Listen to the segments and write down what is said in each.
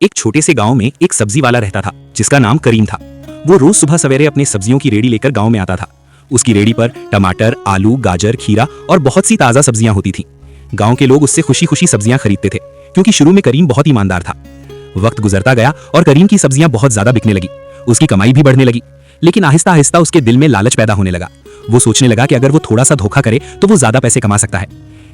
एक छोटे से गांव में एक सब्जी वाला रहता था जिसका नाम करीम था। वो रोज सुबह सवेरे अपने सब्जियों की रेडी लेकर गांव में आता था। उसकी रेडी पर टमाटर, आलू, गाजर, खीरा और बहुत सी ताजा सब्जियां होती थीं। गांव के लोग उससे खुशी खुशी सब्जियां खरीदते थे क्योंकि शुरू में करीम बहुत ईमानदार था। वक्त गुजरता गया और करीम की सब्जियां बहुत ज्यादा बिकने लगी। उसकी कमाई भी बढ़ने लगी, लेकिन आहिस्ता आहिस्ता उसके दिल में लालच पैदा होने लगा। वो सोचने लगा कि अगर वो थोड़ा सा धोखा करे तो वो ज्यादा पैसे कमा सकता है।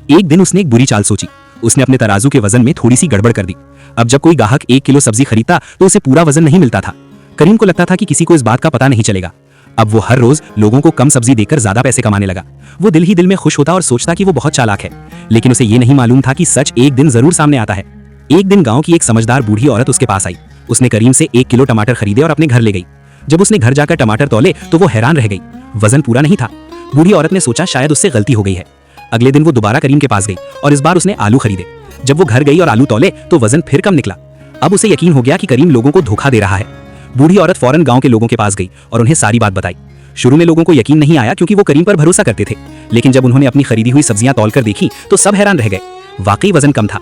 एक दिन उसने एक बुरी चाल सोची। उसने अपने तराजू के वजन में थोड़ी सी गड़बड़ कर दी। अब जब कोई ग्राहक 1 किलो सब्जी खरीदता तो उसे पूरा वजन नहीं मिलता था। करीम को लगता था कि किसी को इस बात का पता नहीं चलेगा। अब वो हर रोज लोगों को कम सब्जी देकर ज्यादा पैसे कमाने लगा। वो दिल ही दिल में खुश होता और सोचता कि वो बहुत चालाक है, लेकिन उसे ये नहीं मालूम था कि सच एक दिन जरूर सामने आता है। एक दिन गांव की एक समझदार बूढ़ी औरत उसके पास आई। उसने करीम से 1 किलो टमाटर खरीदे और अपने घर ले गई। जब उसने घर जाकर टमाटर तौले तो वो हैरान रह गई। वजन पूरा नहीं था। बूढ़ी औरत ने सोचा शायद उससे गलती हो गई है। अगले दिन वो दोबारा करीम के पास गई और इस बार उसने आलू खरीदे। जब वो घर गई और आलू तौले तो वजन फिर कम निकला। अब उसे यकीन हो गया कि करीम लोगों को धोखा दे रहा है। बूढ़ी औरत फौरन गांव के लोगों के पास गई और उन्हें सारी बात बताई। शुरू में लोगों को यकीन नहीं आया क्योंकि वो करीम पर भरोसा करते थे, लेकिन जब उन्होंने अपनी खरीदी हुई सब्जियां तौलकर देखी तो सब हैरान रह गए। वाकई वजन कम था।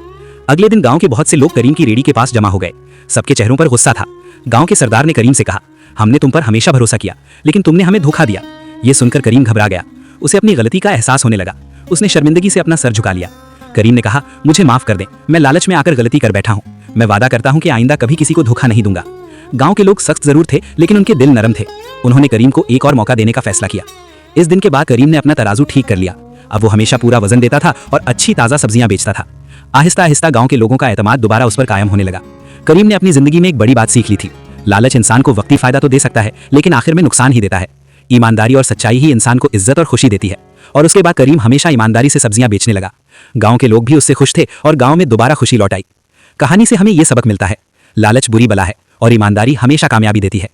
अगले दिन गांव के बहुत से लोग करीम की रेडी के पास जमा हो गए। सबके चेहरों पर गुस्सा था। गांव के सरदार ने करीम से कहा, हमने तुम पर हमेशा भरोसा किया, लेकिन तुमने हमें धोखा दिया। ये सुनकर करीम घबरा गया। उसे अपनी गलती का एहसास होने लगा। उसने शर्मिंदगी से अपना सर झुका लिया। करीम ने कहा, मुझे माफ कर दें, मैं लालच में आकर गलती कर बैठा हूँ। मैं वादा करता हूँ कि आइंदा कभी किसी को धोखा नहीं दूंगा। गांव के लोग सख्त जरूर थे, लेकिन उनके दिल नरम थे। उन्होंने करीम को एक और मौका देने का फैसला किया। इस दिन के बाद करीम ने अपना तराजू ठीक कर लिया। अब वो हमेशा पूरा वजन देता था और अच्छी ताजा सब्जियां बेचता था। आहिस्ता आहिस्ता गांव के लोगों का एतमाद दोबारा उस पर कायम होने लगा। करीम ने अपनी जिंदगी में एक बड़ी बात सीख ली थी। लालच इंसान को वक्ती फायदा तो दे सकता है, लेकिन आखिर में नुकसान ही देता है। ईमानदारी और सच्चाई ही इंसान को इज्जत और खुशी देती है। और उसके बाद करीम हमेशा ईमानदारी से सब्जियां बेचने लगा। गांव के लोग भी उससे खुश थे और गांव में दोबारा खुशी लौट आई। कहानी से हमें यह सबक मिलता है, लालच बुरी बला है और ईमानदारी हमेशा कामयाबी देती है।